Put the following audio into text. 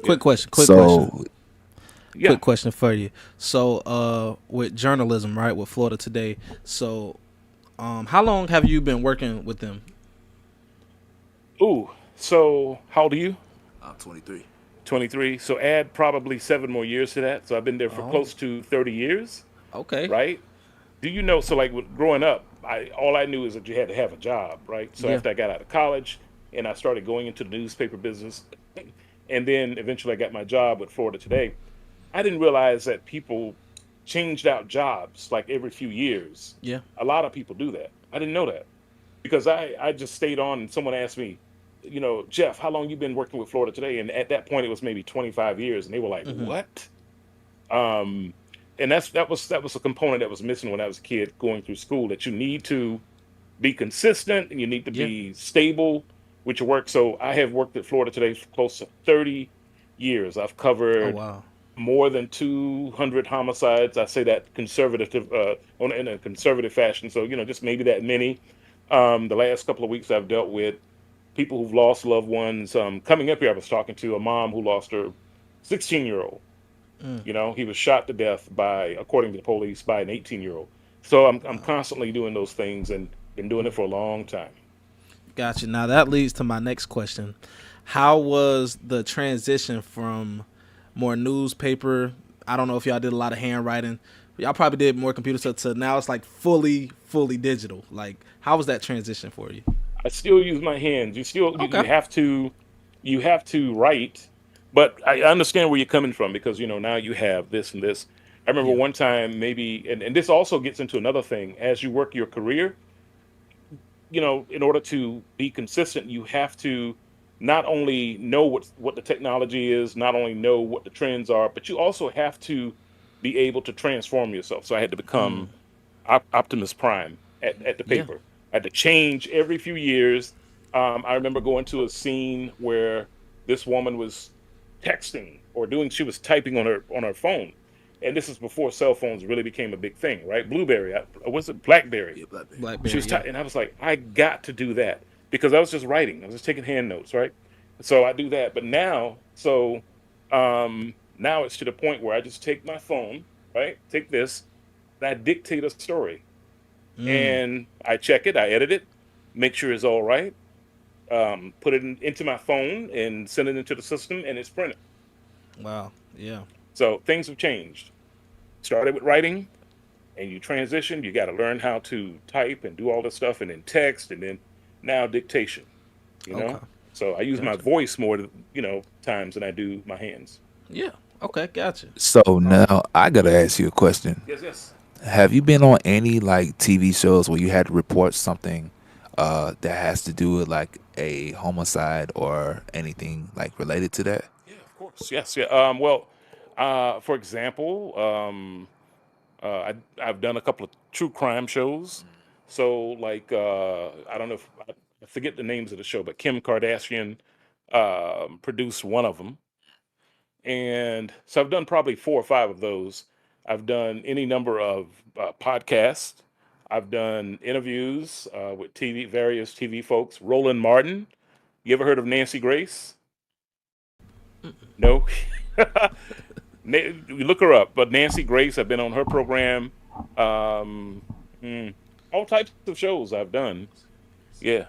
Yeah. Quick question. Quick question. So Yeah. Quick question for you. So, with journalism, right, with Florida Today. So, how long have you been working with them? Ooh. So how old are you? I'm 23. 23. So add probably 7 more years to that. So I've been there for Oh, close to 30 years, okay. right? Do you know? So like growing up, I all I knew is that you had to have a job, right? So Yeah. after I got out of college and I started going into the newspaper business, and then eventually I got my job with Florida Today, I didn't realize that people changed out jobs like every few years. Yeah. A lot of people do that. I didn't know that because I just stayed on and someone asked me, Jeff, how long you been working with Florida Today? And at that point it was maybe 25 years and they were like, Mm-hmm. "What?" Um and that was a component that was missing when I was a kid going through school, that you need to be consistent and you need to Yeah. be stable with your work. So I have worked at Florida Today for close to 30 years. I've Oh covered wow. more than 200 homicides. I say that conservative, in a conservative fashion. So just maybe that many. The last couple of weeks, I've dealt with people who've lost loved ones. Coming up here, I was talking to a mom who lost her 16-year-old. Mm. He was shot to death by, according to the police, by an 18-year-old. So I'm Wow. constantly doing those things and been doing it for a long time. Gotcha. Now that leads to my next question. How was the transition from more newspaper? I don't know if y'all did a lot of handwriting. Y'all probably did more computer stuff to now it's like fully digital. Like, how was that transition for you? I still use my hands. You Okay. have to write, but I understand where you're coming from because now you have this and this. I remember Yeah. one time, maybe, and this also gets into another thing. As you work your career, in order to be consistent, you have to not only know what the technology is, not only know what the trends are, but you also have to be able to transform yourself. So I had to Mm. become Optimus Prime at the Yeah. paper. I had to change every few years. I remember going to a scene where this woman was texting or she was typing on her phone, and this is before cell phones really became a big thing, right? Blueberry, or was it BlackBerry? Yeah, Blackberry. She Blackberry. was Yeah. typing, and I was like, I got to do that because I was just writing. I was just taking hand notes, right? So I do that, but now it's to the point where I just take my phone, right? Take this, and I dictate a story Mm. and I check it, I edit it, make sure it's all right, put it into my phone and send it into the system, and it's printed. Wow. Yeah. So things have changed. Started with writing, and you transition. You got to learn how to type and do all this stuff, and then text, and then now dictation. You Okay. know, so I use my Gotcha. voice more, times than I do my hands. Yeah. Okay. Gotcha. So Um. now I gotta ask you a question. Yes, yes. Have you been on any like TV shows where you had to report something that has to do with like a homicide or anything like related to that? Yeah, of course. Yes, yeah. Well, for example, I've done a couple of true crime shows. So, like, I don't know if I forget the names of the show, but Kim Kardashian produced one of them, and so I've done probably 4 or 5 of those. I've done any number of podcasts. I've done interviews with various TV folks. Roland Martin. You ever heard of Nancy Grace? No. You look her up, but Nancy Grace, I've been on her program. Um, all types of shows I've done. Yeah.